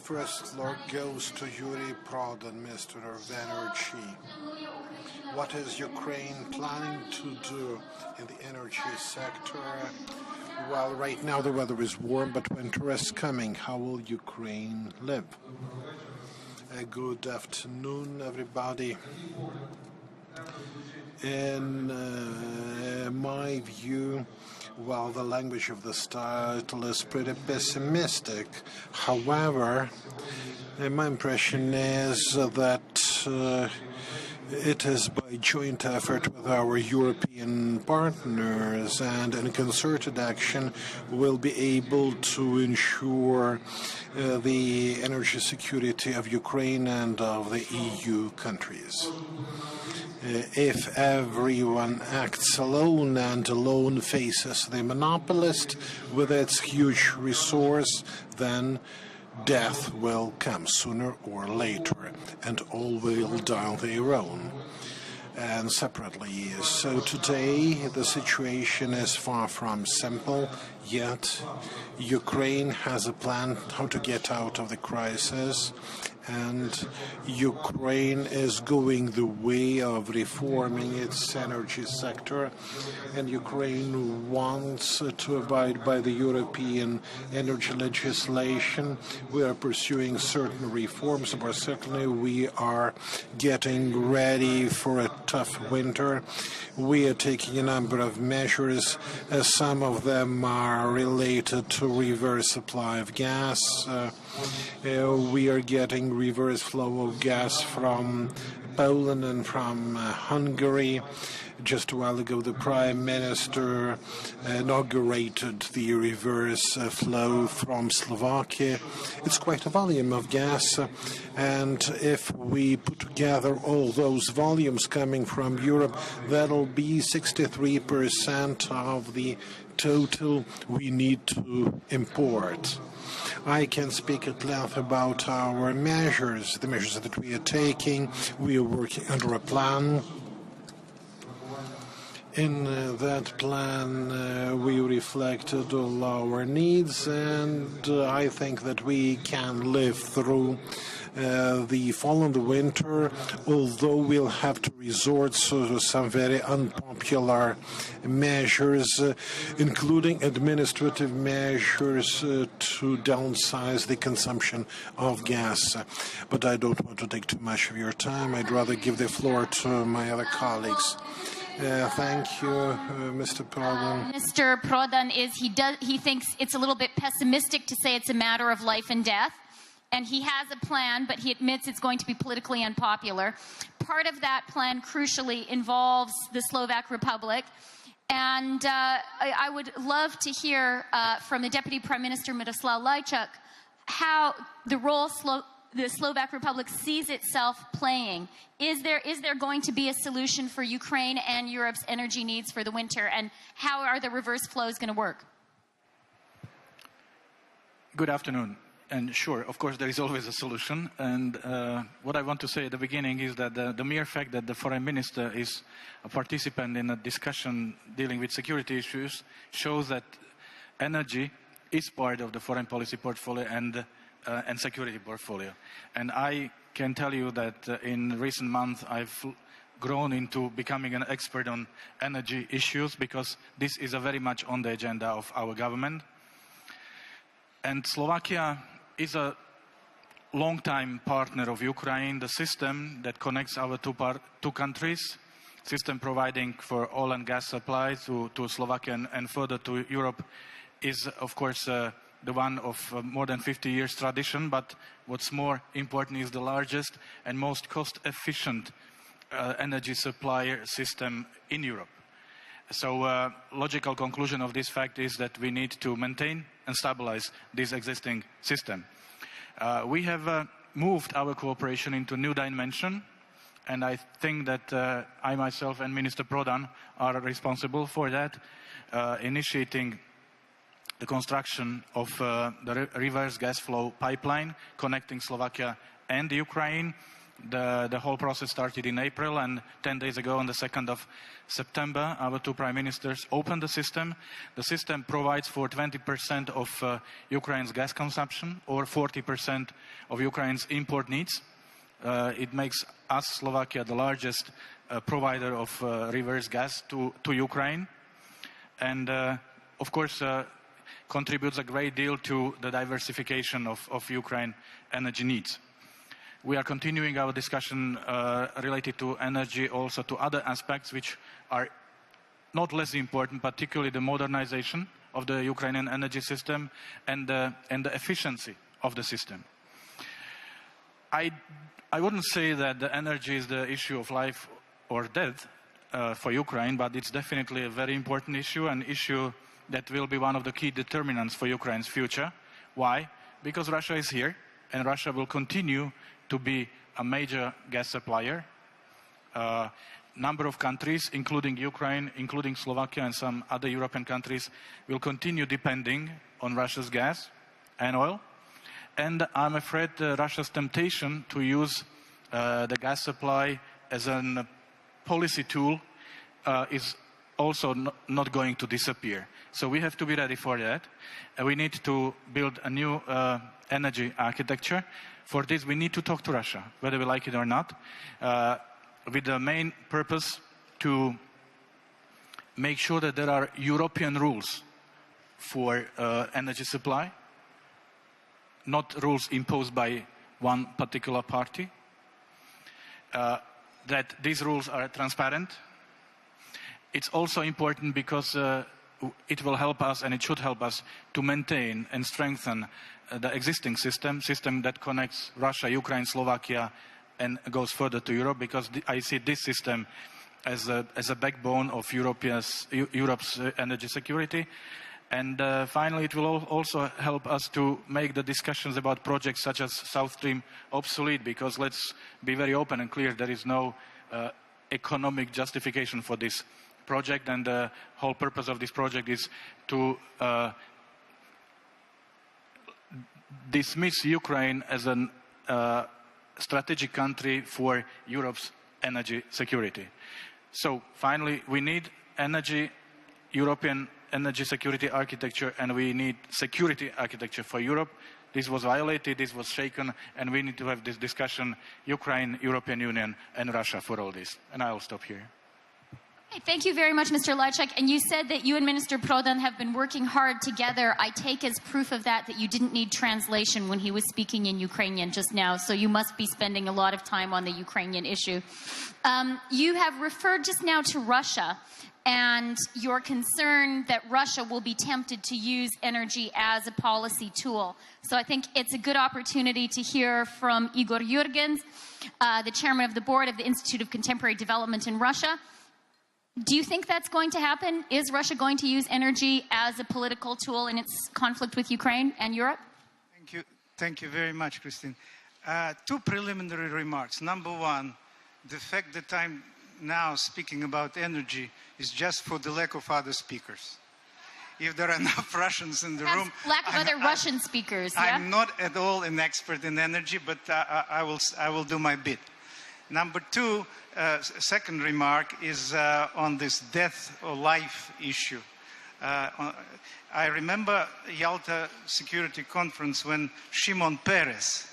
first floor goes to Yuriy Prodan, Minister of Energy. What is Ukraine planning to do in the energy sector? Well, right now the weather is warm, but winter is coming. How will Ukraine live? Good afternoon, everybody. In my view, well, the language of this title is pretty pessimistic. However, my impression is that it is by joint effort with our European partners and in concerted action we'll be able to ensure the energy security of Ukraine and of the EU countries. If everyone acts alone and alone faces the monopolist with its huge resource, then death will come sooner or later, and all will die on their own and separately. So today the situation is far from simple, yet Ukraine has a plan how to get out of the crisis, and Ukraine is going the way of reforming its energy sector, and Ukraine wants to abide by the European energy legislation. We are pursuing certain reforms, but certainly we are getting ready for a tough winter. We are taking a number of measures. Some of them are related to reverse supply of gas. We are getting reverse flow of gas from Poland and from Hungary. Just a while ago, the Prime Minister inaugurated the reverse flow from Slovakia. It's quite a volume of gas, and if we put together all those volumes coming from Europe, that'll be 63% of the total we need to import. I can speak at length about our measures, the measures that we are taking. We are working under a plan. In that plan, we reflected all our needs, and I think that we can live through the fall and the winter, although we'll have to resort to some very unpopular measures, including administrative measures to downsize the consumption of gas. But I don't want to take too much of your time. I'd rather give the floor to my other colleagues. Thank you, Mr. Prodan. Mr. Prodan he thinks it's a little bit pessimistic to say it's a matter of life and death. And he has a plan, but he admits it's going to be politically unpopular. Part of that plan, crucially, involves the Slovak Republic. And I would love to hear from the Deputy Prime Minister, Miroslav Lajčák, how the role the Slovak Republic sees itself playing. Is there going to be a solution for Ukraine and Europe's energy needs for the winter? And how are the reverse flows going to work? Good afternoon. And sure, of course, there is always a solution. And what I want to say at the beginning is that the mere fact that the foreign minister is a participant in a discussion dealing with security issues shows that energy is part of the foreign policy portfolio and security portfolio. And I can tell you that in recent months I've grown into becoming an expert on energy issues because this is a very much on the agenda of our government. And Slovakia is a long-time partner of Ukraine. The system that connects our two countries, system providing for oil and gas supply to Slovakia and further to Europe, is of course the one of more than 50 years tradition, but what's more important is the largest and most cost-efficient energy supplier system in Europe. So logical conclusion of this fact is that we need to maintain and stabilize this existing system. We have moved our cooperation into a new dimension, and I think that I myself and Minister Prodan are responsible for that, initiating the construction of the reverse gas flow pipeline connecting Slovakia and Ukraine, The whole process started in April, and 10 days ago, on the 2nd of September, our two prime ministers opened the system. The system provides for 20% of Ukraine's gas consumption or 40% of Ukraine's import needs. It makes us, Slovakia, the largest provider of reverse gas to Ukraine, and of course contributes a great deal to the diversification of Ukraine energy needs. We are continuing our discussion related to energy, also to other aspects which are not less important, particularly the modernization of the Ukrainian energy system and the efficiency of the system. I wouldn't say that the energy is the issue of life or death for Ukraine, but it's definitely a very important issue, an issue that will be one of the key determinants for Ukraine's future. Why? Because Russia is here, and Russia will continue to be a major gas supplier. Number of countries, including Ukraine, including Slovakia and some other European countries, will continue depending on Russia's gas and oil. And I'm afraid Russia's temptation to use the gas supply as a policy tool is also not going to disappear. So we have to be ready for that. We need to build a new energy architecture. For this, we need to talk to Russia, whether we like it or not, with the main purpose to make sure that there are European rules for energy supply, not rules imposed by one particular party, that these rules are transparent. It's also important because it will help us, and it should help us, to maintain and strengthen the existing system that connects Russia, Ukraine, Slovakia, and goes further to Europe, because I see this system as a backbone of Europe's energy security. And finally, it will also help us to make the discussions about projects such as South Stream obsolete, because let's be very open and clear, there is no economic justification for this project, and the whole purpose of this project is to dismiss Ukraine as a strategic country for Europe's energy security. So finally, we need European energy security architecture, and we need security architecture for Europe. This was violated, this was shaken, and we need to have this discussion, Ukraine, European Union, and Russia for all this. And I will stop here. Hey, thank you very much, Mr. Lajčák. And you said that you and Minister Prodan have been working hard together. I take as proof of that you didn't need translation when he was speaking in Ukrainian just now, so you must be spending a lot of time on the Ukrainian issue. You have referred just now to Russia and your concern that Russia will be tempted to use energy as a policy tool. So I think it's a good opportunity to hear from Igor Yurgens, the chairman of the board of the Institute of Contemporary Development in Russia. Do you think that's going to happen? Is Russia going to use energy as a political tool in its conflict with Ukraine and Europe? Thank you. Thank you very much, Christine. Two preliminary remarks. Number one, the fact that I'm now speaking about energy is just for the lack of other speakers. If there are enough Russians in the room... Lack of other Russian speakers, yeah? I'm not at all an expert in energy, but I will do my bit. Number two, second remark is on this death or life issue. I remember Yalta Security Conference when Shimon Peres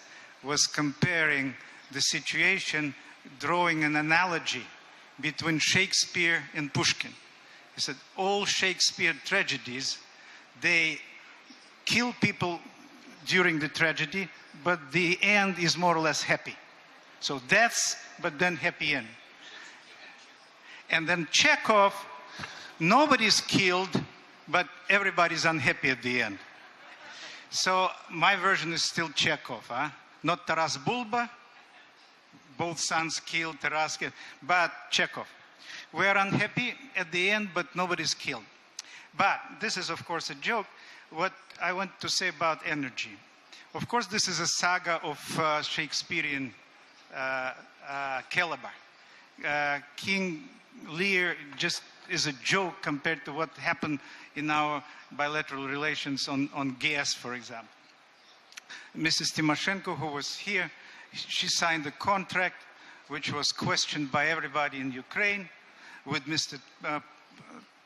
was comparing the situation, drawing an analogy between Shakespeare and Pushkin. He said, all Shakespeare tragedies, they kill people during the tragedy, but the end is more or less happy. So deaths, but then happy end. And then Chekhov, nobody's killed, but everybody's unhappy at the end. So my version is still Chekhov, huh? Not Taras Bulba, both sons killed, Taras killed, but Chekhov. We are unhappy at the end, but nobody's killed. But this is, of course, a joke. What I want to say about energy. Of course, this is a saga of Shakespearean caliber. King Lear just is a joke compared to what happened in our bilateral relations on gas, for example. Mrs. Timchenko, who was here, She signed a contract which was questioned by everybody in Ukraine with Mr.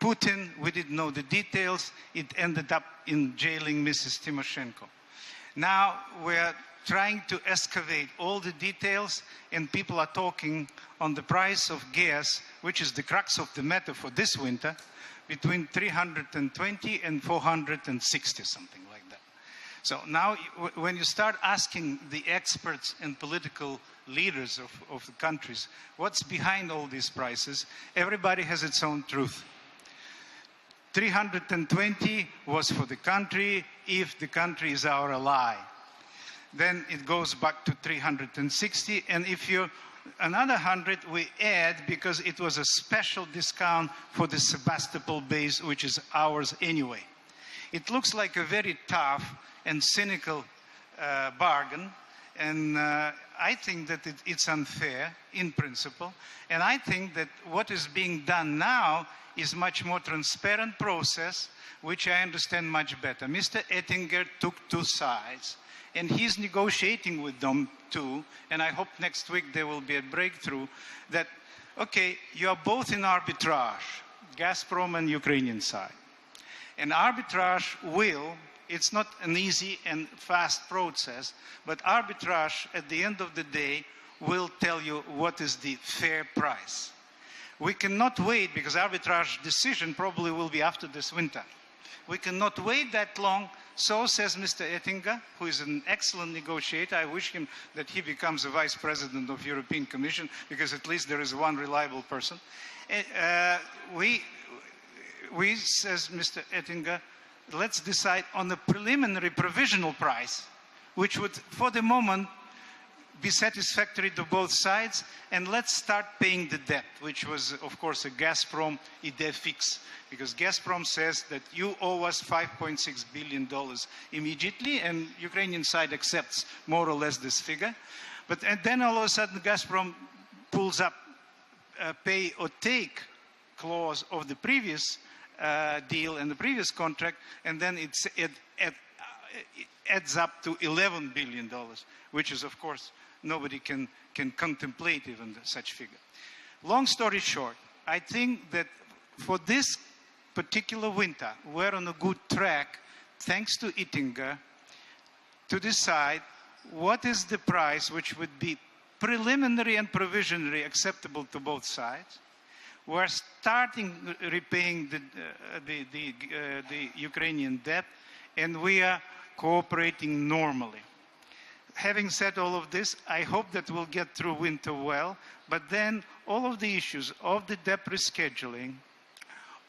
Putin. We didn't know the details. It ended up in jailing Mrs. Timchenko. Now we're trying to excavate all the details, and people are talking on the price of gas, which is the crux of the matter for this winter, between 320 and 460, something like that. So now when you start asking the experts and political leaders of the countries what's behind all these prices, everybody has its own truth. 320 was for the country if the country is our ally. Then it goes back to 360, and if you another 100 we add because it was a special discount for the Sebastopol base, which is ours anyway. It looks like a very tough and cynical bargain, and I think that it's unfair in principle, and I think that what is being done now is much more transparent process, which I understand much better. Mr. Oettinger took two sides, and he's negotiating with them too, and I hope next week there will be a breakthrough that, okay, you are both in arbitrage, Gazprom and Ukrainian side. And arbitrage will, it's not an easy and fast process, but arbitrage at the end of the day will tell you what is the fair price. We cannot wait, because arbitrage decision probably will be after this winter. We cannot wait that long, so says Mr. Oettinger, who is an excellent negotiator. I wish him that he becomes a vice president of European Commission, because at least there is one reliable person. We, says Mr. Oettinger, let's decide on a preliminary provisional price, which would, for the moment, be satisfactory to both sides, and let's start paying the debt, which was, of course, a Gazprom idée fixe, because Gazprom says that you owe us $5.6 billion immediately, and Ukrainian side accepts more or less this figure. But and then all of a sudden, Gazprom pulls up a pay or take clause of the previous deal and the previous contract, and then it adds up to $11 billion, which is, of course, nobody can contemplate even such figure. Long story short, I think that for this particular winter, we're on a good track, thanks to Oettinger, to decide what is the price which would be preliminary and provisionally acceptable to both sides. We're starting repaying the Ukrainian debt, and we are cooperating normally. Having said all of this, I hope that we'll get through winter well, but then all of the issues of the debt rescheduling,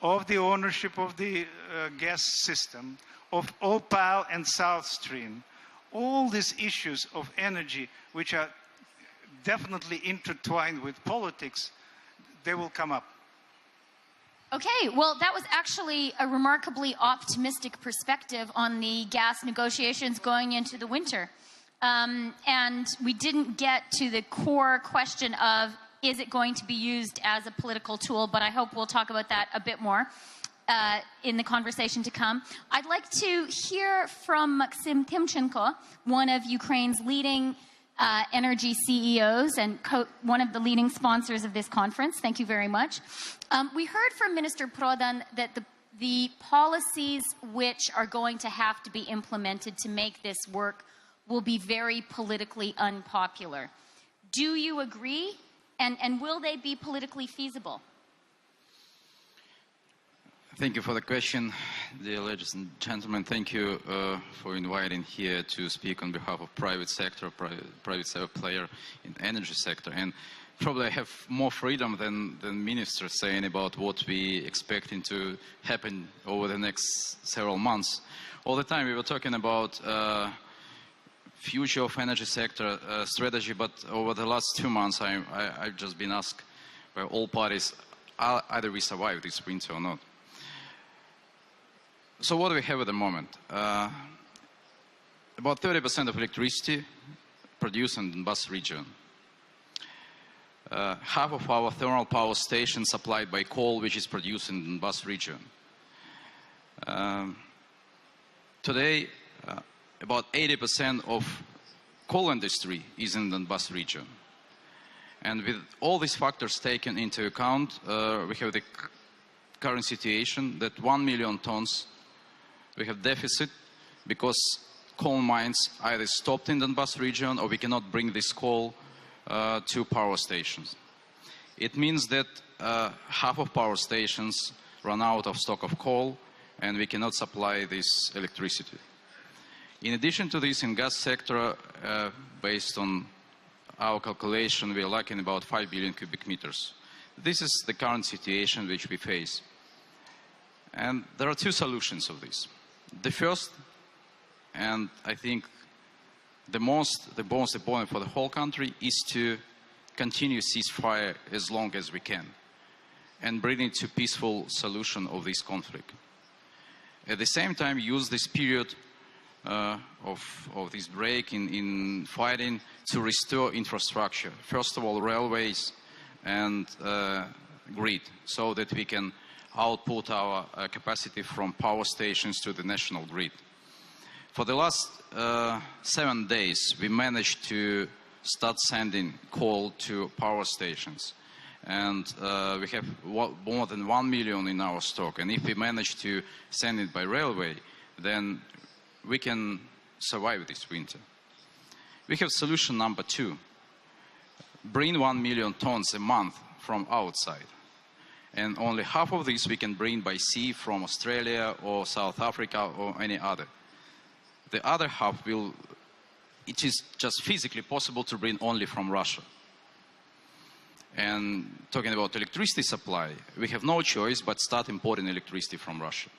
of the ownership of the gas system, of OPAL and South Stream, all these issues of energy, which are definitely intertwined with politics, they will come up. Okay, well, that was actually a remarkably optimistic perspective on the gas negotiations going into the winter. And we didn't get to the core question of, is it going to be used as a political tool? But I hope we'll talk about that a bit more in the conversation to come. I'd like to hear from Maxim Timchenko, one of Ukraine's leading energy CEOs and one of the leading sponsors of this conference. Thank you very much. We heard from Minister Prodan that the policies which are going to have to be implemented to make this work will be very politically unpopular. Do you agree? And will they be politically feasible? Thank you for the question, dear ladies and gentlemen. Thank you for inviting here to speak on behalf of private sector player in the energy sector. And probably I have more freedom than ministers saying about what we expecting to happen over the next several months. All the time we were talking about future of energy sector strategy, but over the last 2 months I've just been asked by all parties, either we survive this winter or not. So what do we have at the moment? About 30% of electricity produced in the Donbas region. Half of our thermal power stations supplied by coal, which is produced in the Donbas region. Today, about 80% of coal industry is in the Donbas region. And with all these factors taken into account, we have the current situation that 1 million tons we have deficit because coal mines either stopped in the Donbas region or we cannot bring this coal to power stations. It means that half of power stations run out of stock of coal and we cannot supply this electricity. In addition to this, in gas sector, based on our calculation, we are lacking about 5 billion cubic meters. This is the current situation which we face. And there are two solutions of this. The first, and I think the most important for the whole country, is to continue ceasefire as long as we can and bring it to peaceful solution of this conflict. At the same time, use this period of this break in fighting to restore infrastructure. First of all, railways and grid, so that we can output our capacity from power stations to the national grid. For the last 7 days, we managed to start sending coal to power stations. And we have more than 1 million in our stock. And if we manage to send it by railway, then we can survive this winter. We have solution number 2. Bring 1 million tons a month from outside. And only half of this we can bring by sea from Australia or South Africa or any other. The other half it is just physically possible to bring only from Russia. And talking about electricity supply, we have no choice but start importing electricity from Russia.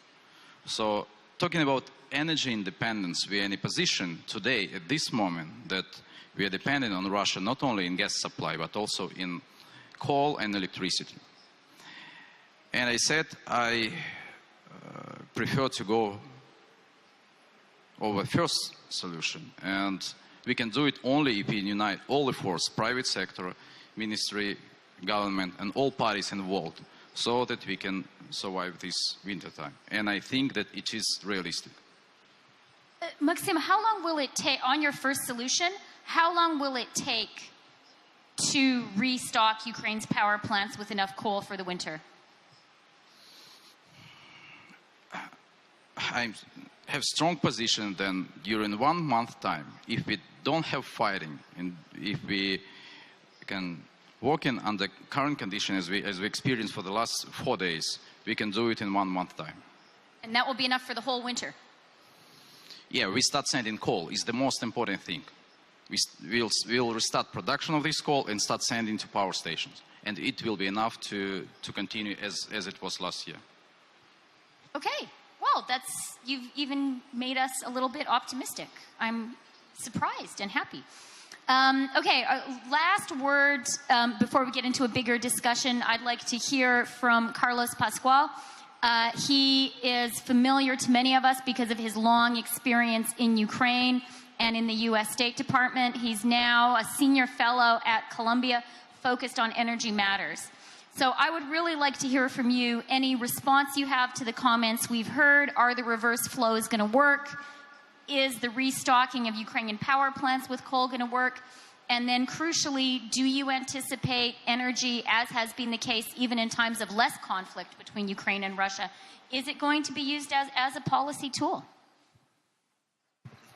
So talking about energy independence, we are in a position today, at this moment, that we are dependent on Russia not only in gas supply, but also in coal and electricity. And I said I prefer to go over first solution. And we can do it only if we unite all the force, private sector, ministry, government, and all parties involved, so that we can survive this winter time. And I think that it is realistic. Maxim, how long will it take, on your first solution, how long will it take to restock Ukraine's power plants with enough coal for the winter? I have strong position then during 1 month time, if we don't have fighting and if we can work in under current conditions as we experienced for the last 4 days, we can do it in 1 month time. And that will be enough for the whole winter? Yeah, we start sending coal is the most important thing. We'll restart production of this coal and start sending to power stations. And it will be enough to continue as it was last year. Okay. Well, you've even made us a little bit optimistic. I'm surprised and happy. Okay, last words before we get into a bigger discussion. I'd like to hear from Carlos Pascual. He is familiar to many of us because of his long experience in Ukraine and in the U.S. State Department. He's now a senior fellow at Columbia focused on energy matters. So I would really like to hear from you any response you have to the comments we've heard. Are the reverse flows going to work? Is the restocking of Ukrainian power plants with coal going to work? And then crucially, do you anticipate energy, as has been the case even in times of less conflict between Ukraine and Russia, is it going to be used as a policy tool?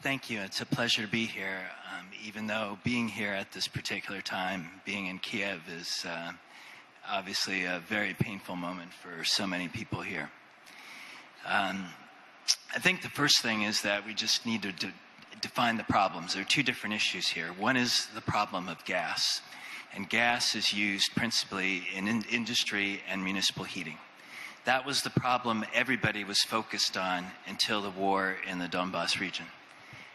Thank you. It's a pleasure to be here, even though being here at this particular time, being in Kiev, is obviously a very painful moment for so many people here. I think the first thing is that we just need to define the problems. There are two different issues here. One is the problem of gas, and gas is used principally in industry and municipal heating. That was the problem everybody was focused on until the war in the Donbas region.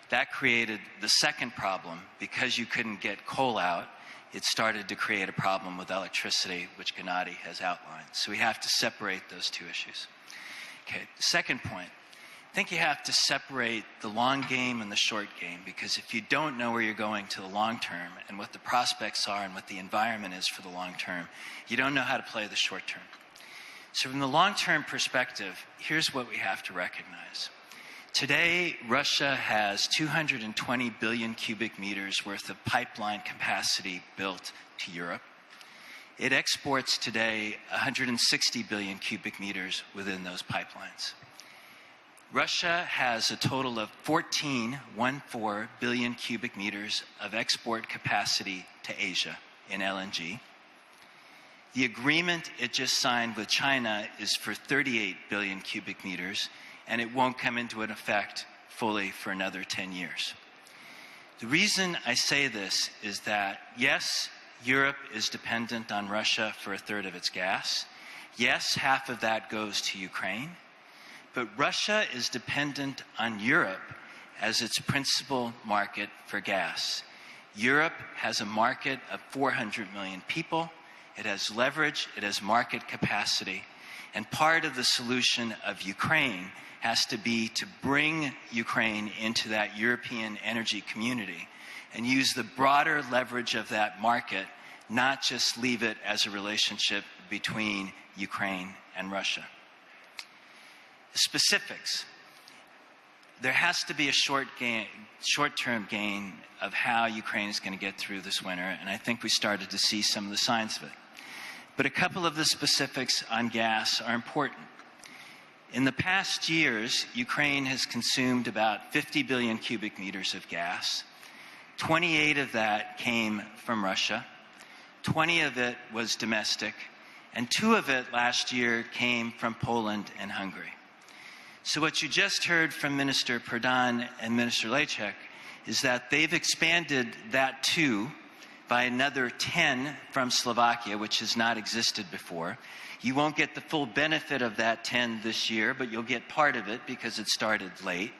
That created the second problem. Because you couldn't get coal out, it started to create a problem with electricity, which Gennady has outlined. So we have to separate those two issues. Okay, the second point, I think you have to separate the long game and the short game, because if you don't know where you're going to the long term and what the prospects are and what the environment is for the long term, you don't know how to play the short term. So from the long term perspective, here's what we have to recognize. Today, Russia has 220 billion cubic meters worth of pipeline capacity built to Europe. It exports today 160 billion cubic meters within those pipelines. Russia has a total of 14 billion cubic meters of export capacity to Asia in LNG. The agreement it just signed with China is for 38 billion cubic meters, and it won't come into effect fully for another 10 years. The reason I say this is that, yes, Europe is dependent on Russia for a third of its gas. Yes, half of that goes to Ukraine. But Russia is dependent on Europe as its principal market for gas. Europe has a market of 400 million people. It has leverage, it has market capacity. And part of the solution of Ukraine has to be to bring Ukraine into that European energy community and use the broader leverage of that market, not just leave it as a relationship between Ukraine and Russia. The specifics. There has to be a short-term gain of how Ukraine is going to get through this winter, and I think we started to see some of the signs of it. But a couple of the specifics on gas are important. In the past years, Ukraine has consumed about 50 billion cubic meters of gas. 28 of that came from Russia. 20 of it was domestic, and 2 of it last year came from Poland and Hungary. So what you just heard from Minister Prodan and Minister Lajčák is that they've expanded that 2 by another 10 from Slovakia, which has not existed before. You won't get the full benefit of that 10 this year, but you'll get part of it because it started late.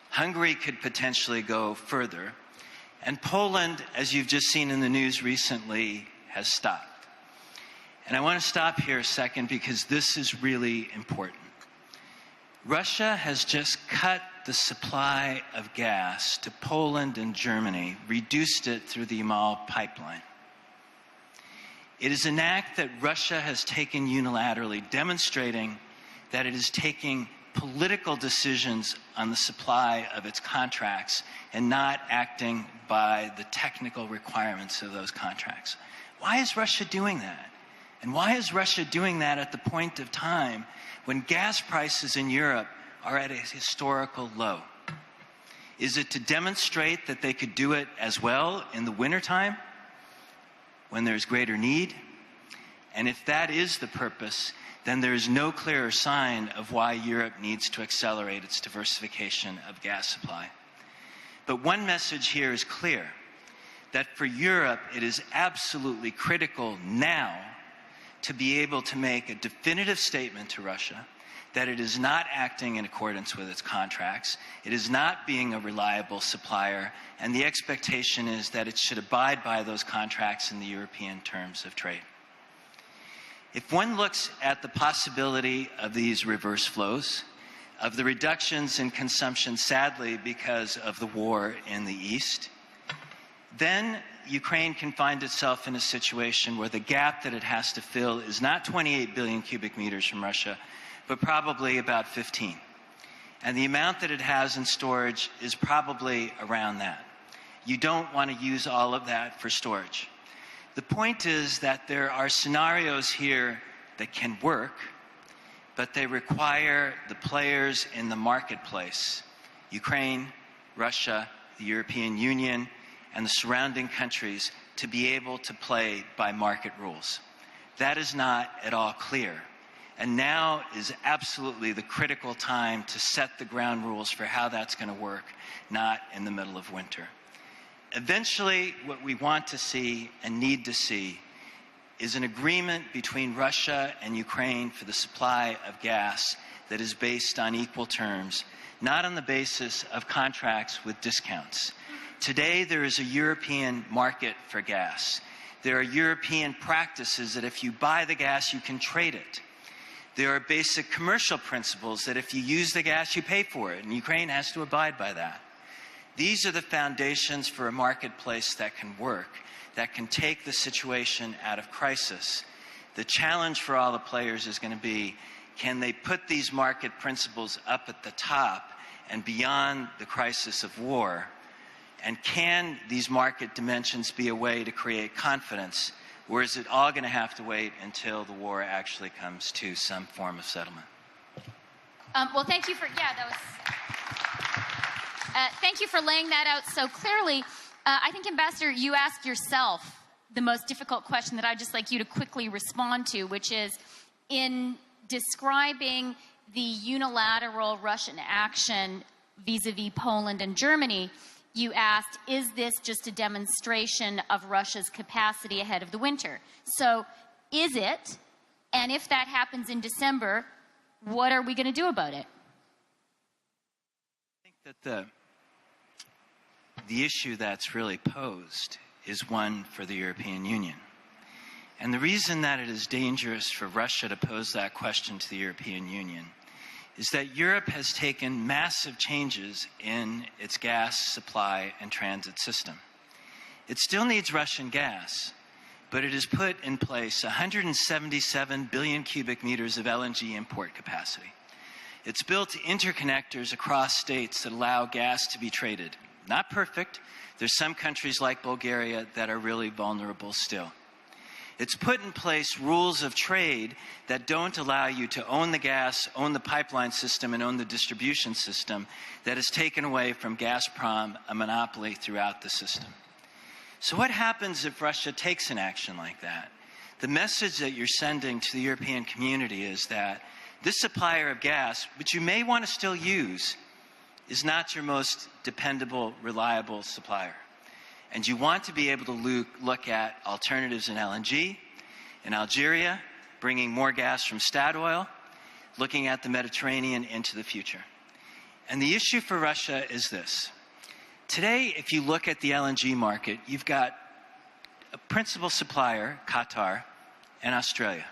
Hungary could potentially go further. And Poland, as you've just seen in the news recently, has stopped. And I want to stop here a second because this is really important. Russia has just cut the supply of gas to Poland and Germany, reduced it through the Yamal pipeline. It is an act that Russia has taken unilaterally, demonstrating that it is taking political decisions on the supply of its contracts and not acting by the technical requirements of those contracts. Why is Russia doing that? And why is Russia doing that at the point of time when gas prices in Europe are at a historical low? Is it to demonstrate that they could do it as well in the wintertime when there's greater need? And if that is the purpose, then there is no clearer sign of why Europe needs to accelerate its diversification of gas supply. But one message here is clear, that for Europe it is absolutely critical now to be able to make a definitive statement to Russia that it is not acting in accordance with its contracts, it is not being a reliable supplier, and the expectation is that it should abide by those contracts in the European terms of trade. If one looks at the possibility of these reverse flows, of the reductions in consumption, sadly, because of the war in the East, then Ukraine can find itself in a situation where the gap that it has to fill is not 28 billion cubic meters from Russia, but probably about 15. And the amount that it has in storage is probably around that. You don't want to use all of that for storage. The point is that there are scenarios here that can work, but they require the players in the marketplace, Ukraine, Russia, the European Union, and the surrounding countries, to be able to play by market rules. That is not at all clear. And now is absolutely the critical time to set the ground rules for how that's going to work, not in the middle of winter. Eventually, what we want to see and need to see is an agreement between Russia and Ukraine for the supply of gas that is based on equal terms, not on the basis of contracts with discounts. Today, there is a European market for gas. There are European practices that if you buy the gas, you can trade it. There are basic commercial principles that if you use the gas, you pay for it, and Ukraine has to abide by that. These are the foundations for a marketplace that can work, that can take the situation out of crisis. The challenge for all the players is going to be, can they put these market principles up at the top and beyond the crisis of war? And can these market dimensions be a way to create confidence, or is it all going to have to wait until the war actually comes to some form of settlement? Well, thank you for, thank you for laying that out so clearly. I think, Ambassador, you asked yourself the most difficult question that I'd just like you to quickly respond to, which is, in describing the unilateral Russian action vis-a-vis Poland and Germany, you asked, is this just a demonstration of Russia's capacity ahead of the winter? So is it? And if that happens in December, what are we going to do about it? I think that the issue that's really posed is one for the European Union. And the reason that it is dangerous for Russia to pose that question to the European Union is that Europe has taken massive changes in its gas supply and transit system. It still needs Russian gas, but it has put in place 177 billion cubic meters of LNG import capacity. It's built interconnectors across states that allow gas to be traded. Not perfect. There's some countries like Bulgaria that are really vulnerable still. It's put in place rules of trade that don't allow you to own the gas, own the pipeline system, and own the distribution system that has taken away from Gazprom a monopoly throughout the system. So what happens if Russia takes an action like that? The message that you're sending to the European community is that this supplier of gas, which you may want to still use, is not your most dependable, reliable supplier. And you want to be able to look at alternatives in LNG, in Algeria, bringing more gas from Statoil, looking at the Mediterranean into the future. And the issue for Russia is this. Today, if you look at the LNG market, you've got a principal supplier, Qatar, and Australia.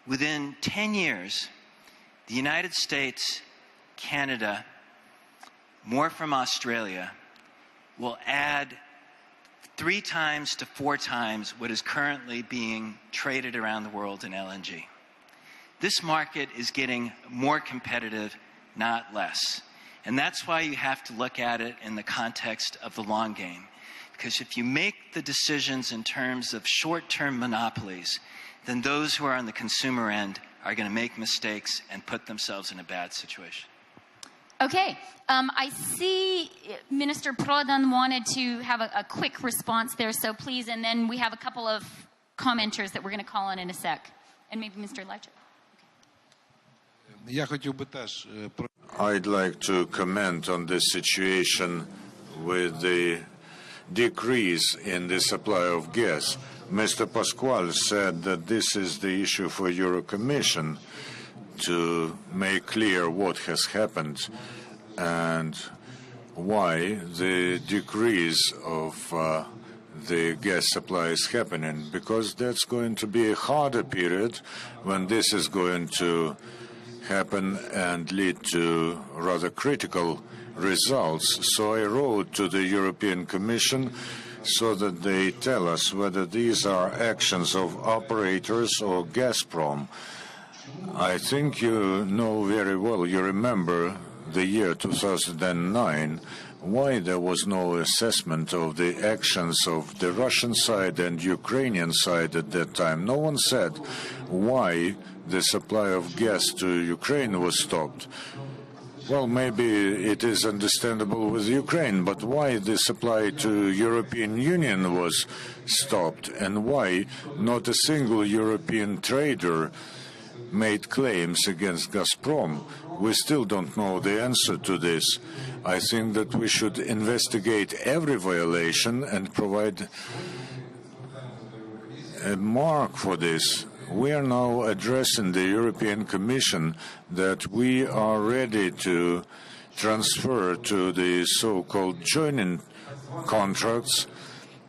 Within 10 years, the United States, Canada, more from Australia, will add 3 times to 4 times what is currently being traded around the world in LNG. This market is getting more competitive, not less. And that's why you have to look at it in the context of the long game. Because if you make the decisions in terms of short-term monopolies, then those who are on the consumer end are going to make mistakes and put themselves in a bad situation. Okay, I see Minister Prodan wanted to have a quick response there, so please, and then we have a couple of commenters that we're going to call on in a sec. And maybe Mr. Lajčák. I'd like to comment on this situation with the decrease in the supply of gas. Mr. Pascual said that this is the issue for Eurocommission to make clear what has happened and why the decrease of the gas supply is happening, because that's going to be a harder period when this is going to happen and lead to rather critical results. So I wrote to the European Commission so that they tell us whether these are actions of operators or Gazprom. I think you know very well, you remember the year 2009, why there was no assessment of the actions of the Russian side and Ukrainian side at that time. No one said why the supply of gas to Ukraine was stopped. Well, maybe it is understandable with Ukraine, but why the supply to European Union was stopped, and why not a single European trader made claims against Gazprom? We still don't know the answer to this. I think that we should investigate every violation and provide a mark for this. We are now addressing the European Commission that we are ready to transfer to the so-called joining contracts.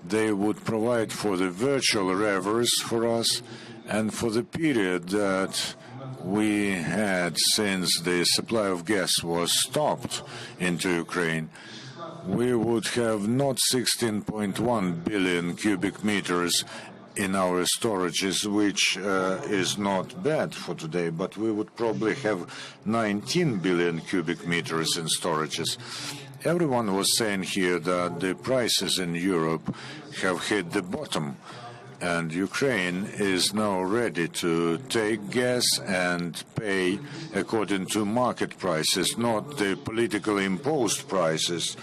They would provide for the virtual reverse for us, and for the period that we had since the supply of gas was stopped into Ukraine, we would have not 16.1 billion cubic meters in our storages, which is not bad for today, but we would probably have 19 billion cubic meters in storages. Everyone was saying here that the prices in Europe have hit the bottom, and Ukraine is now ready to take gas and pay according to market prices, not the politically imposed prices.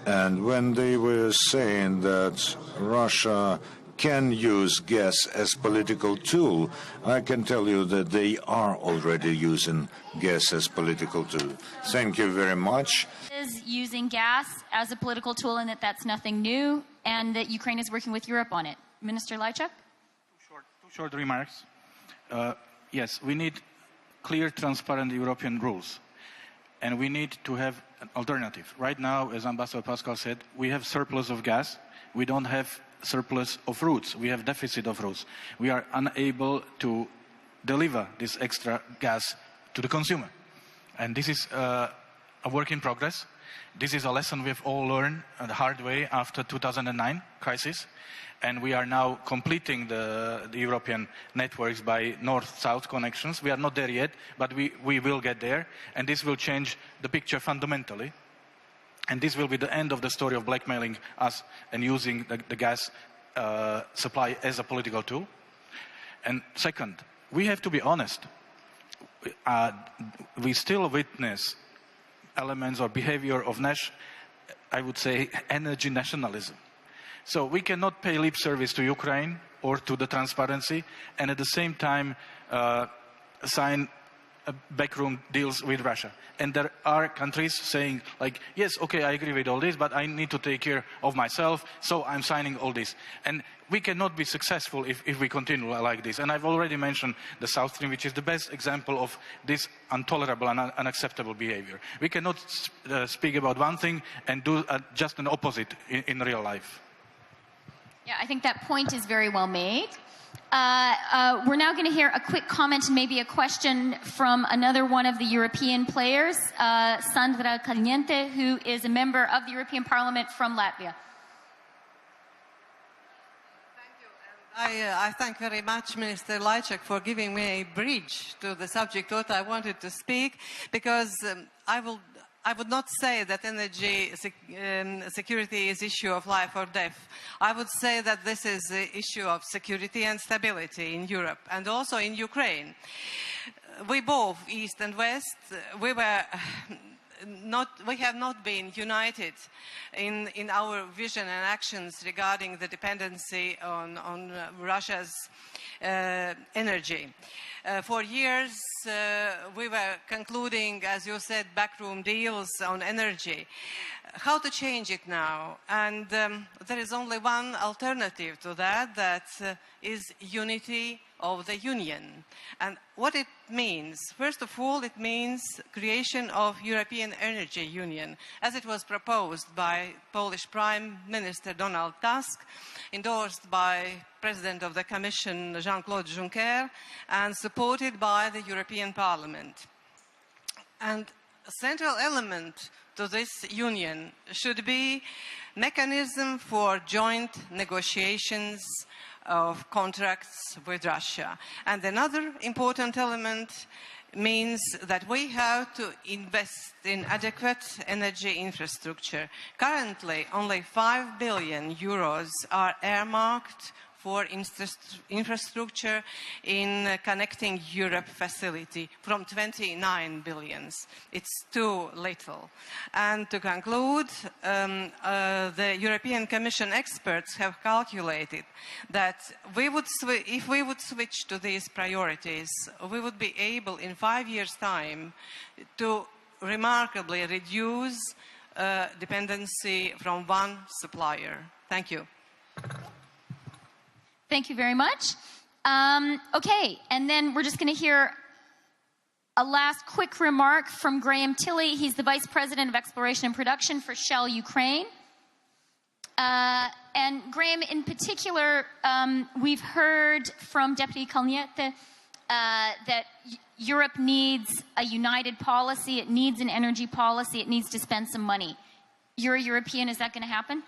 And when they were saying that Russia can use gas as political tool, I can tell you that they are already using gas as political tool. Thank you very much. Is using gas as a political tool, and that's nothing new, and that Ukraine is working with Europe on it. Minister Lajčák? Two short remarks. Yes, we need clear, transparent European rules, and we need to have an alternative. Right now, as Ambassador Pascual said, we have surplus of gas. We don't have surplus of routes. We have deficit of routes. We are unable to deliver this extra gas to the consumer. And this is a work in progress. This is a lesson we've all learned the hard way after 2009 crisis. And we are now completing the European networks by north-south connections. We are not there yet, but we will get there. And this will change the picture fundamentally. And this will be the end of the story of blackmailing us and using the gas supply as a political tool. And second, we have to be honest. We still witness elements or behavior of, I would say, energy nationalism. So we cannot pay lip service to Ukraine or to the transparency and at the same time sign backroom deals with Russia. And there are countries saying, like, yes, okay, I agree with all this, but I need to take care of myself, so I'm signing all this. And we cannot be successful if we continue like this. And I've already mentioned the South Stream, which is the best example of this intolerable and unacceptable behavior. We cannot speak about one thing and do just an opposite in real life. Yeah, I think that point is very well made. We're now going to hear a quick comment and maybe a question from another one of the European players, Sandra Kalniete, who is a member of the European Parliament from Latvia. Thank you. And I thank very much Minister Lajčák for giving me a bridge to the subject what I wanted to speak, because I would not say that energy security is issue of life or death. I would say that this is the issue of security and stability in Europe and also in Ukraine. We both, East and West, we have not been united in our vision and actions regarding the dependency on Russia's energy. For years, we were concluding, as you said, backroom deals on energy. How to change it now? And there is only one alternative to that, that is unity of the Union. And what it means, first of all, it means creation of European Energy Union, as it was proposed by Polish Prime Minister Donald Tusk, endorsed by President of the Commission Jean-Claude Juncker, and supported by the European Parliament. And a central element to this union should be mechanism for joint negotiations of contracts with Russia. And another important element means that we have to invest in adequate energy infrastructure. Currently, only 5 billion euros are earmarked for infrastructure in Connecting Europe facility from 29 billions. It's too little. And to conclude, the European Commission experts have calculated that if we would switch to these priorities, we would be able in 5 years' time to remarkably reduce dependency from one supplier. Thank you. Thank you very much. Okay, and then we're just going to hear a last quick remark from Graham Tiley. He's the Vice President of Exploration and Production for Shell Ukraine. And Graham, in particular, we've heard from Deputy Kalniete that Europe needs a united policy. It needs an energy policy. It needs to spend some money. You're a European. Is that going to happen?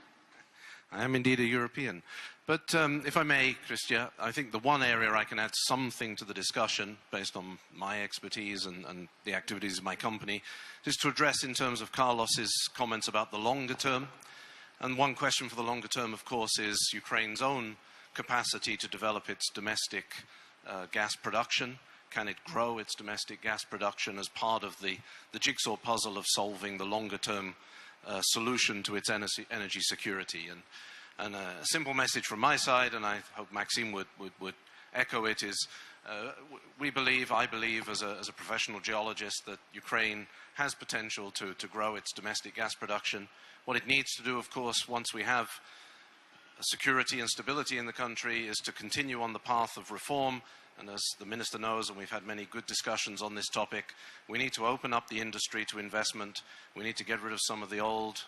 I am indeed a European. But if I may, Christia, I think the one area I can add something to the discussion based on my expertise and the activities of my company is to address in terms of Carlos's comments about the longer term. And one question for the longer term, of course, is Ukraine's own capacity to develop its domestic gas production. Can it grow its domestic gas production as part of the jigsaw puzzle of solving the longer term solution to its energy security? And a simple message from my side, and I hope Maxim would echo it, is I believe as a professional geologist that Ukraine has potential to grow its domestic gas production. What it needs to do, of course, once we have security and stability in the country, is to continue on the path of reform. And as the Minister knows, and we've had many good discussions on this topic, we need to open up the industry to investment. We need to get rid of some of the old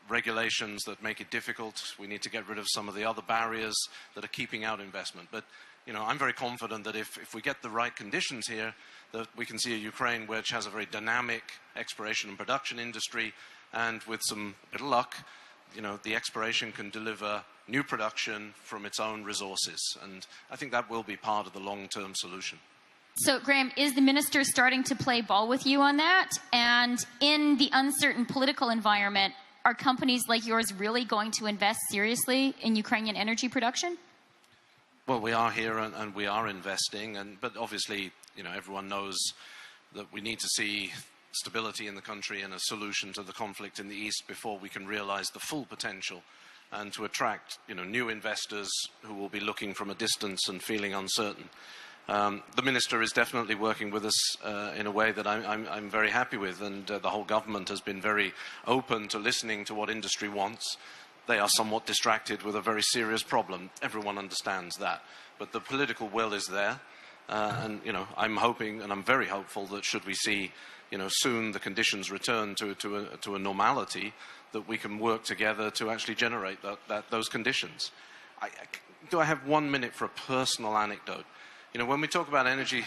regulations that make it difficult. We need to get rid of some of the other barriers that are keeping out investment. But, you know, I'm very confident that if we get the right conditions here, that we can see a Ukraine which has a very dynamic exploration and production industry, and with some little luck, you know, the exploration can deliver new production from its own resources. And I think that will be part of the long-term solution. So, Graham, is the minister starting to play ball with you on that? And in the uncertain political environment, are companies like yours really going to invest seriously in Ukrainian energy production? Well, we are here and we are investing. But obviously, you know, everyone knows that we need to see stability in the country and a solution to the conflict in the East before we can realize the full potential, and to attract, you know, new investors who will be looking from a distance and feeling uncertain. The minister is definitely working with us in a way that I'm very happy with, and the whole government has been very open to listening to what industry wants. They are somewhat distracted with a very serious problem. Everyone understands that. But the political will is there. And, you know, I'm hoping and I'm very hopeful that should we see, you know, soon the conditions return to a normality, that we can work together to actually generate those conditions. Do I have 1 minute for a personal anecdote? You know, when we talk about energy,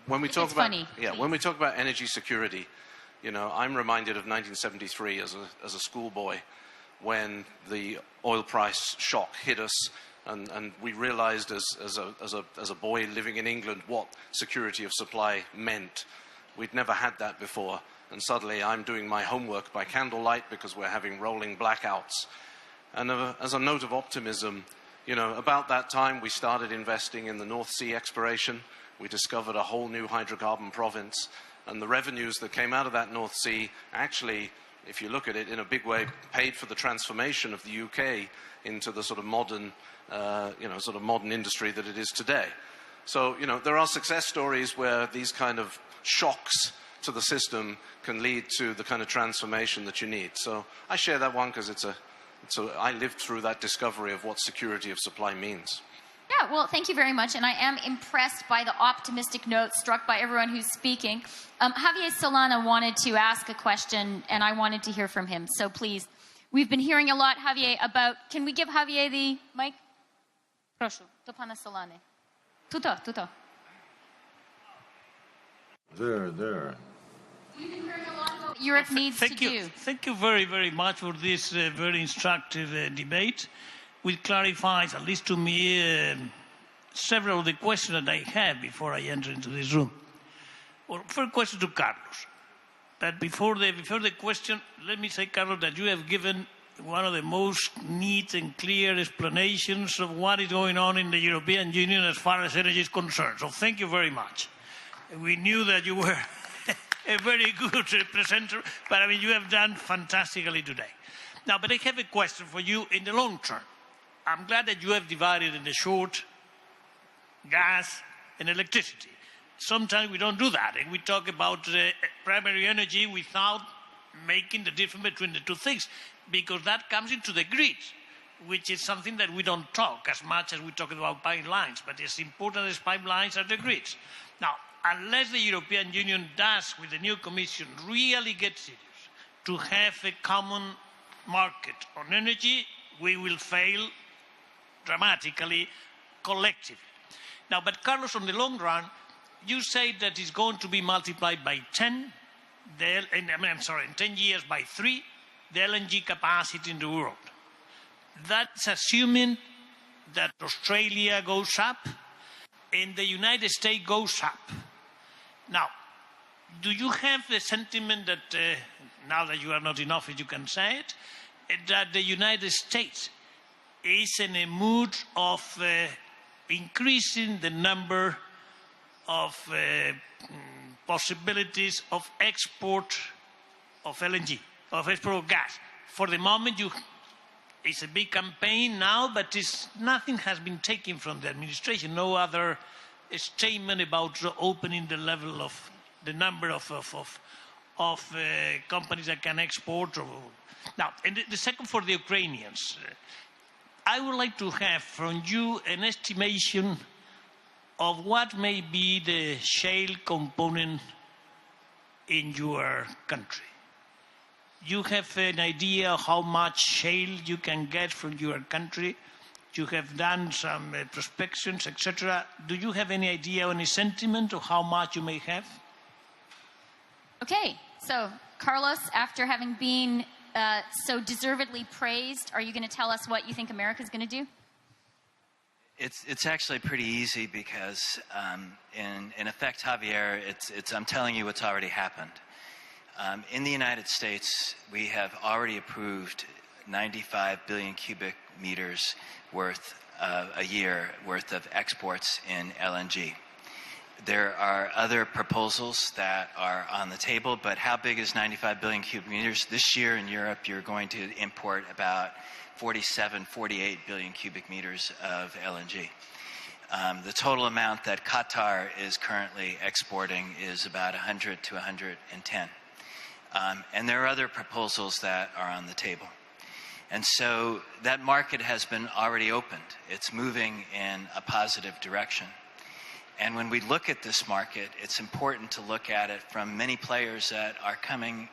when we talk about energy security, you know, I'm reminded of 1973 as a schoolboy, when the oil price shock hit us, and we realized as a boy living in England what security of supply meant. We'd never had that before, and suddenly I'm doing my homework by candlelight because we're having rolling blackouts. And as a note of optimism, you know, about that time we started investing in the North Sea exploration. We discovered a whole new hydrocarbon province, and the revenues that came out of that North Sea actually, if you look at it in a big way, paid for the transformation of the UK into the sort of modern, modern industry that it is today. So, you know, there are success stories where these kind of shocks to the system can lead to the kind of transformation that you need. So I share that one because I lived through that discovery of what security of supply means. Yeah, well, thank you very much. And I am impressed by the optimistic note struck by everyone who's speaking. Javier Solana wanted to ask a question, and I wanted to hear from him. So please, we've been hearing a lot, Javier, about... Can we give Javier the mic? Proszę, do pana Solany. Tuto. There. We've been hearing a lot about what Europe needs to do. Thank you very, very much for this very instructive debate, which clarifies, at least to me, several of the questions that I had before I entered into this room. Well, first question to Carlos. But before the question, let me say, Carlos, that you have given one of the most neat and clear explanations of what is going on in the European Union as far as energy is concerned. So thank you very much. We knew that you were a very good presenter, but I mean, you have done fantastically today. Now, but I have a question for you in the long term. I'm glad that you have divided in the short gas and electricity. Sometimes we don't do that, and we talk about primary energy without making the difference between the two things, because that comes into the grid, which is something that we don't talk as much as we talk about pipelines, but as important as pipelines are the grids. Now, unless the European Union does, with the new Commission, really get serious to have a common market on energy, we will fail dramatically collectively. Now, but Carlos, on the long run, you say that it's going to be multiplied by 10, in 10 years by 3, the LNG capacity in the world. That's assuming that Australia goes up and the United States goes up. Now, do you have the sentiment that, now that you are not in office, you can say it, that the United States is in a mood of increasing the number of possibilities of export of LNG, of export of gas? For the moment, it's a big campaign now, but nothing has been taken from the administration. No other statement about opening the level of the number of companies that can export. Now, and the second for the Ukrainians, I would like to have from you an estimation of what may be the shale component in your country. You have an idea how much shale you can get from your country? You have done some prospections, etc. Do you have any idea or any sentiment of how much you may have? Okay, so Carlos, after having been so deservedly praised, are you going to tell us what you think America is going to do? It's actually pretty easy because, in effect, Javier, I'm telling you what's already happened. In the United States, we have already approved 95 billion cubic meters worth a year worth of exports in LNG. There are other proposals that are on the table, but how big is 95 billion cubic meters? This year in Europe, you're going to import about 47, 48 billion cubic meters of LNG. The total amount that Qatar is currently exporting is about 100 to 110. And there are other proposals that are on the table. And so that market has been already opened. It's moving in a positive direction. And when we look at this market, it's important to look at it from many players that are coming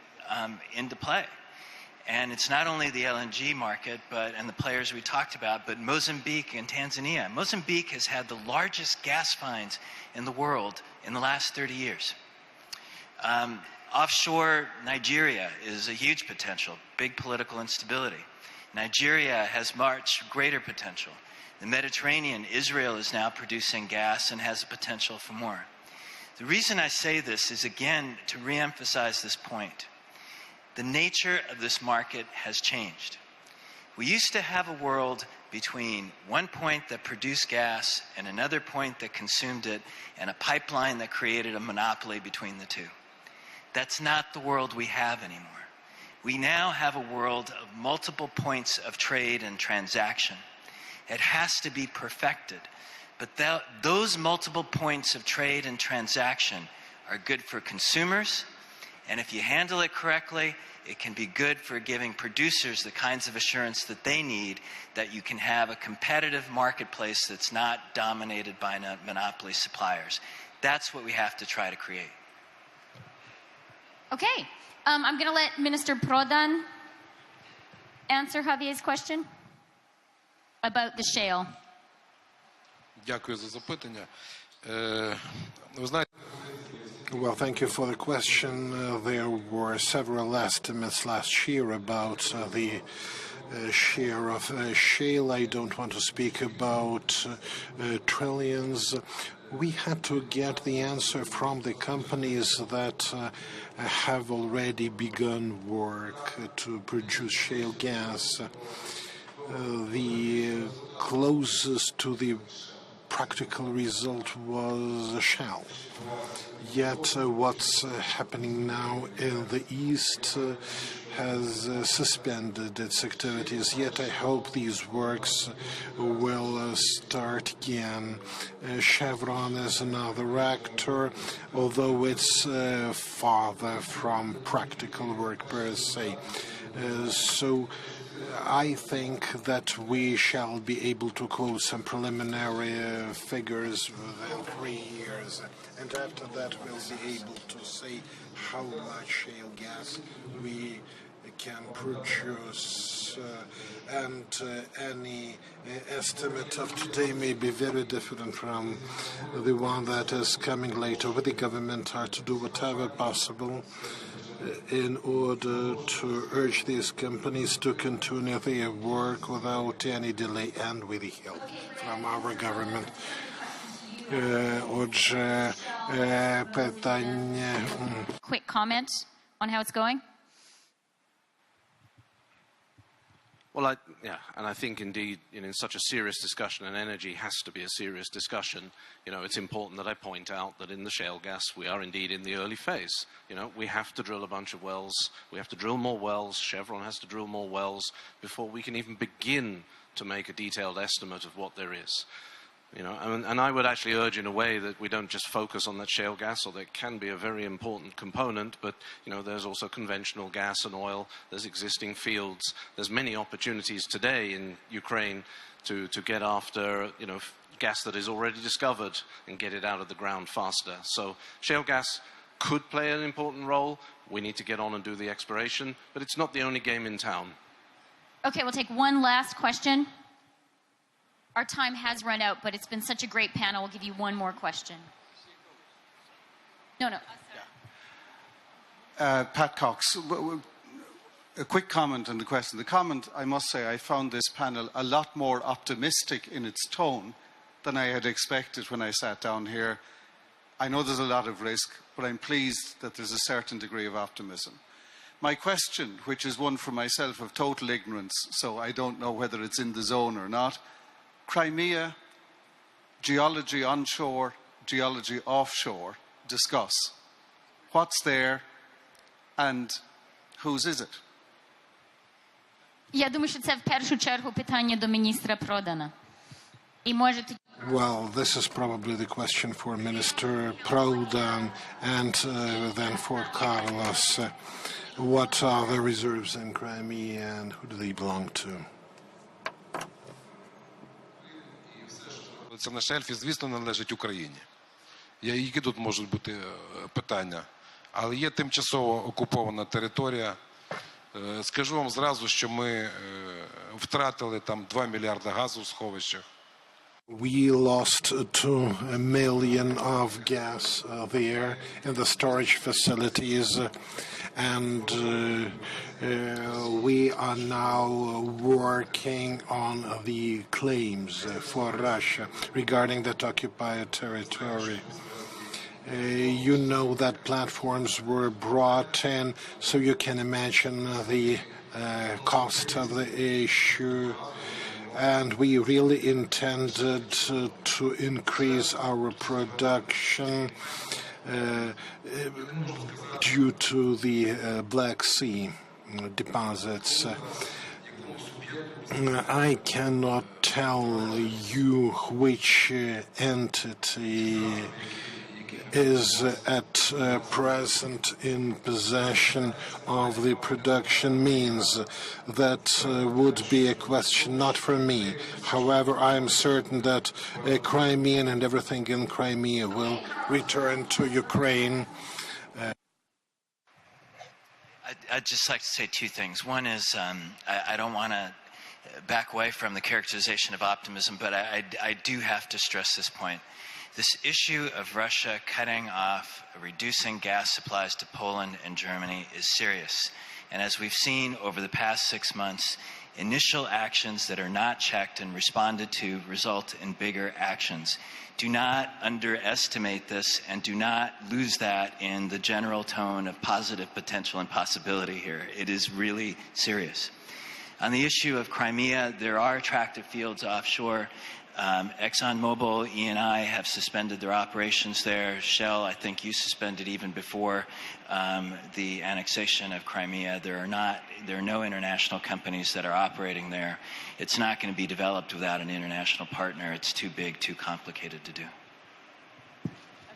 into play. And it's not only the LNG market and the players we talked about, but Mozambique and Tanzania. Mozambique has had the largest gas finds in the world in the last 30 years. Offshore Nigeria is a huge potential, big political instability. Nigeria has much greater potential. The Mediterranean, Israel is now producing gas and has the potential for more. The reason I say this is, again, to reemphasize this point. The nature of this market has changed. We used to have a world between one point that produced gas and another point that consumed it, and a pipeline that created a monopoly between the two. That's not the world we have anymore. We now have a world of multiple points of trade and transaction. It has to be perfected. But those multiple points of trade and transaction are good for consumers, and if you handle it correctly, it can be good for giving producers the kinds of assurance that they need, that you can have a competitive marketplace that's not dominated by monopoly suppliers. That's what we have to try to create. Okay, I'm going to let Minister Prodan answer Javier's question about the shale. Дякую за запитання. Well, thank you for the question. There were several estimates last year about the share of shale. I don't want to speak about trillions. We had to get the answer from the companies that have already begun work to produce shale gas. The closest to the practical result was Shell. Yet what's happening now in the East has suspended its activities. Yet I hope these works will start again. Chevron is another actor, although it's farther from practical work per se. So I think that we shall be able to close some preliminary figures within 3 years. And after that, we'll be able to say how much shale gas we can produce. And any estimate of today may be very different from the one that is coming later. But the government are to do whatever possible in order to urge these companies to continue their work without any delay and with the help from our government. Отже, питання. Quick comment on how it's going. Well, and I think indeed, in such a serious discussion, and energy has to be a serious discussion, it's important that I point out that in the shale gas, we are indeed in the early phase. We have to drill a bunch of wells. We have to drill more wells. Chevron has to drill more wells before we can even begin to make a detailed estimate of what there is. And I would actually urge in a way that we don't just focus on that shale gas, although it can be a very important component, but there's also conventional gas and oil, there's existing fields, there's many opportunities today in Ukraine to get after gas that is already discovered and get it out of the ground faster. So shale gas could play an important role. We need to get on and do the exploration, but it's not the only game in town. Okay, we'll take one last question. Our time has run out, but it's been such a great panel. We'll give you one more question. No. Pat Cox, a quick comment on the question. The comment, I must say, I found this panel a lot more optimistic in its tone than I had expected when I sat down here. I know there's a lot of risk, but I'm pleased that there's a certain degree of optimism. My question, which is one for myself of total ignorance, so I don't know whether it's in the zone or not, Crimea, geology onshore, geology offshore, discuss. What's there and whose is it? Я думаю, що це в першу чергу питання до міністра Продана. І можете... Well, this is probably the question for Minister Prodan and then for Carlos. What are the reserves in Crimea and who do they belong to? Це на шельфі, звісно, належить Україні. Які тут можуть бути питання? Але є тимчасово окупована територія. Скажу вам зразу, що ми втратили там 2 мільярди газу в сховищах. We lost 2 million of gas there in the storage facilities, and we are now working on the claims for Russia regarding that occupied territory. You know that platforms were brought in, so you can imagine the cost of the issue. And we really intended to increase our production due to the Black Sea deposits. I cannot tell you which entity is at present in possession of the production means. That would be a question not for me. However, I am certain that Crimean and everything in Crimea will return to Ukraine. I'd just like to say two things. One is I don't want to back away from the characterization of optimism, but I do have to stress this point. This issue of Russia cutting off, reducing gas supplies to Poland and Germany is serious. And as we've seen over the past 6 months, initial actions that are not checked and responded to result in bigger actions. Do not underestimate this and do not lose that in the general tone of positive potential and possibility here. It is really serious. On the issue of Crimea, there are attractive fields offshore. ExxonMobil, Eni have suspended their operations there. Shell, I think you suspended even before the annexation of Crimea. There are no international companies that are operating there. It's not going to be developed without an international partner. It's too big, too complicated to do.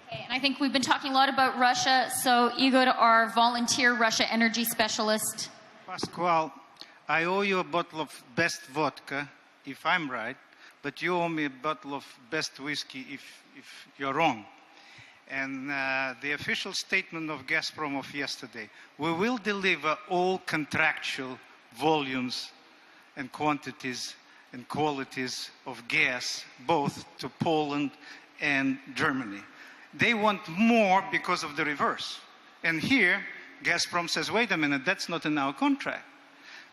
Okay, and I think we've been talking a lot about Russia. So Igor, our volunteer Russia energy specialist. Pascual, I owe you a bottle of best vodka, if I'm right. But you owe me a bottle of best whiskey if you're wrong. And the official statement of Gazprom of yesterday, we will deliver all contractual volumes and quantities and qualities of gas, both to Poland and Germany. They want more because of the reverse. And here, Gazprom says, wait a minute, that's not in our contract.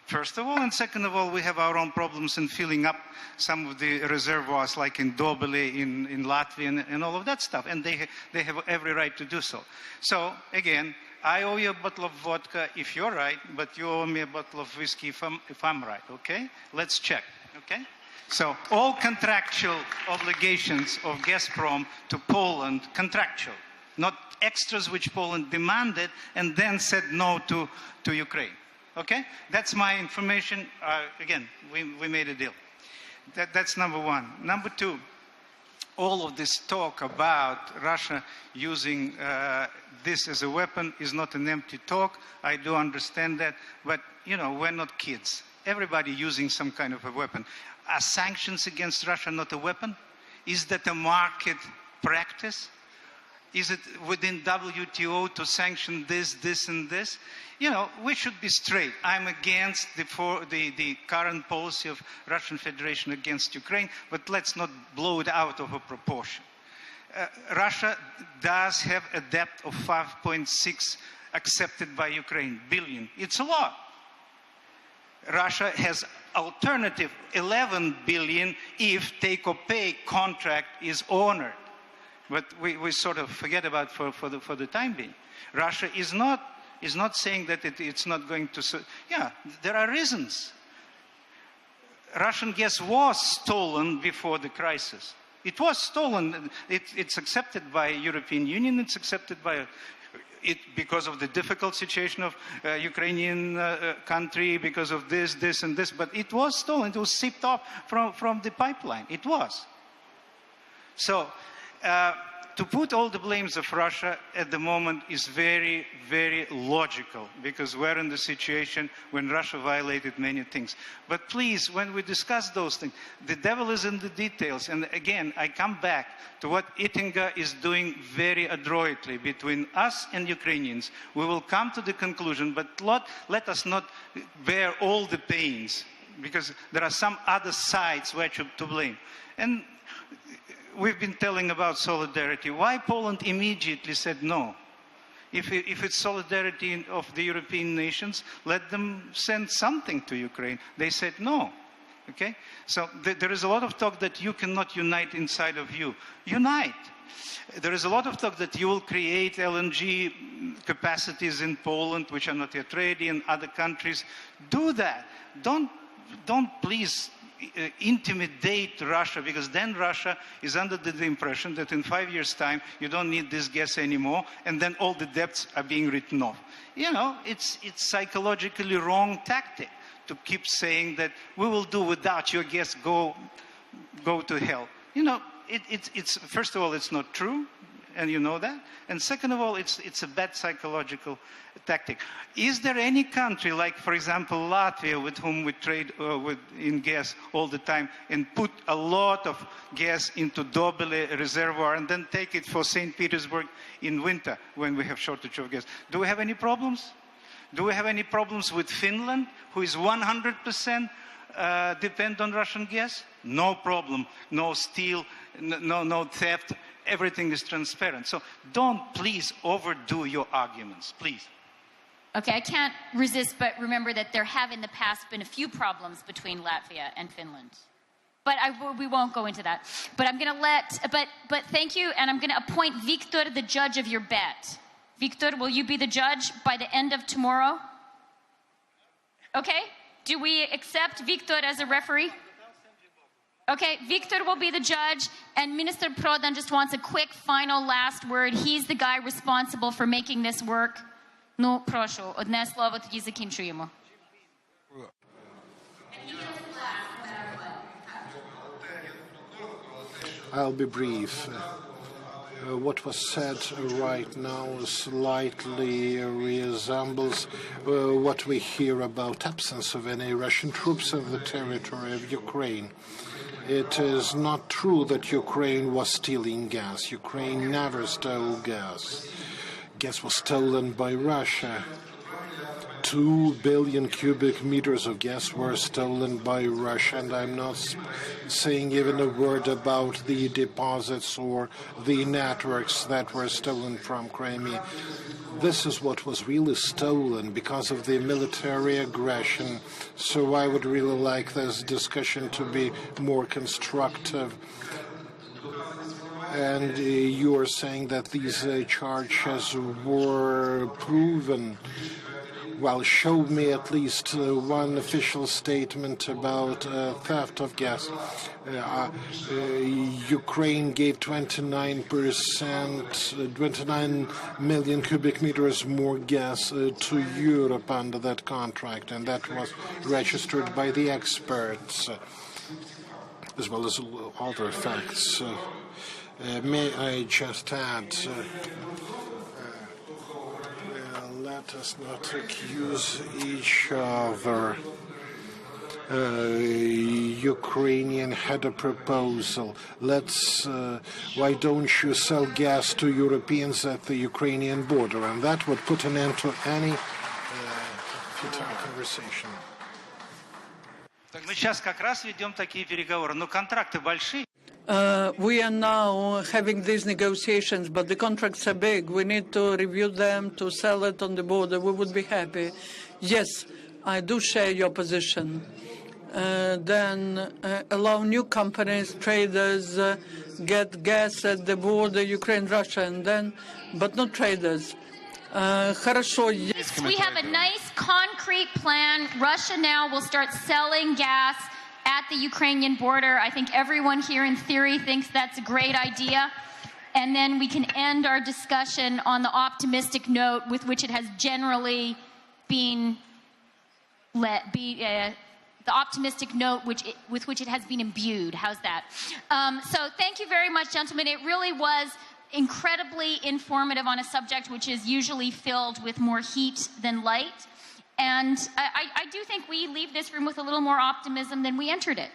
First of all, and second of all, we have our own problems in filling up some of the reservoirs, like in Dobele, in Latvia, and all of that stuff. And they have every right to do so. So, again, I owe you a bottle of vodka if you're right, but you owe me a bottle of whiskey if I'm right, okay? Let's check, okay? So, all contractual obligations of Gazprom to Poland, contractual, not extras which Poland demanded and then said no to Ukraine. Okay? That's my information. Again, we made a deal. That's number one. Number two, all of this talk about Russia using this as a weapon is not an empty talk. I do understand that. But, you know, we're not kids. Everybody using some kind of a weapon. Are sanctions against Russia not a weapon? Is that a market practice? Is it within WTO to sanction this, this, and this? You know, we should be straight. I'm against the current policy of Russian Federation against Ukraine, but let's not blow it out of a proportion. Russia does have a debt of 5.6 accepted by Ukraine billion. It's a lot. Russia has alternative 11 billion if take-or-pay contract is honored. But we sort of forget about for the time being. Russia is not saying that it's not going to... Yeah, there are reasons. Russian gas was stolen before the crisis. It was stolen. It's accepted by European Union. It's accepted by it because of the difficult situation of Ukrainian country, because of this, and this. But it was stolen. It was sipped off from the pipeline. It was. So... to put all the blames of Russia at the moment is very, very logical, because we're in the situation when Russia violated many things. But please, when we discuss those things, the devil is in the details. And again, I come back to what Ittinger is doing very adroitly between us and Ukrainians. We will come to the conclusion, but let us not bear all the pains, because there are some other sides which are to blame. And we've been telling about solidarity. Why Poland immediately said no? If it's solidarity of the European nations, let them send something to Ukraine. They said no. Okay? So there is a lot of talk that you cannot unite inside of you. Unite. There is a lot of talk that you will create LNG capacities in Poland, which are not yet ready, in other countries. Do that. Don't please intimidate Russia, because then Russia is under the impression that in 5 years' time you don't need this gas anymore, and then all the debts are being written off. You know, it's psychologically wrong tactic to keep saying that we will do without your gas, go to hell. You know, it's first of all, it's not true, and you know that. And second of all, it's a bad psychological tactic. Is there any country, like, for example, Latvia, with whom we trade in gas all the time, and put a lot of gas into Dobele reservoir and then take it for St. Petersburg in winter when we have shortage of gas? Do we have any problems? Do we have any problems with Finland, who is 100% depend on Russian gas? No problem. No steal, no theft. Everything is transparent. So don't please overdo your arguments, please. Okay, I can't resist but remember that there have in the past been a few problems between Latvia and Finland. But we won't go into that. But I'm going to but thank you, and I'm going to appoint Victor the judge of your bet. Victor, will you be the judge by the end of tomorrow? Okay, do we accept Victor as a referee? Okay, Victor will be the judge, and Minister Prodan just wants a quick final last word. He's the guy responsible for making this work. Ну, прошу, одне слово, тоді закінчуємо. I'll be brief. What was said right now slightly resembles what we hear about absence of any Russian troops of the territory of Ukraine. It is not true that Ukraine was stealing gas. Ukraine never stole gas. Gas was stolen by Russia 2 billion cubic meters of gas were stolen by Russia, and I'm not saying even a word about the deposits or the networks that were stolen from Crimea. This is what was really stolen because of the military aggression. So I would really like this discussion to be more constructive. And you are saying that these charges were proven. Well, show me at least one official statement about theft of gas. Ukraine gave 29 million cubic meters more gas to Europe under that contract, and that was registered by the experts, as well as other facts. May I just add, let us not accuse each other. Ukrainian had a proposal. Why don't you sell gas to Europeans at the Ukrainian border? And that would put an end to any futile conversation. Мы сейчас как раз ведем такие переговоры, но контракты большие. We are now having these negotiations, but the contracts are big. We need to review them, to sell it on the border. We would be happy. Yes, I do share your position. Then allow new companies, traders, get gas at the border, Ukraine, Russia, and then, but not traders. Хорошо. We have a nice concrete plan. Russia now will start selling gas at the Ukrainian border. I think everyone here in theory thinks that's a great idea. And then we can end our discussion on the optimistic note with which it has generally been the optimistic note with which it has been imbued. How's that? So thank you very much, gentlemen. It really was incredibly informative on a subject which is usually filled with more heat than light. And I do think we leave this room with a little more optimism than we entered it.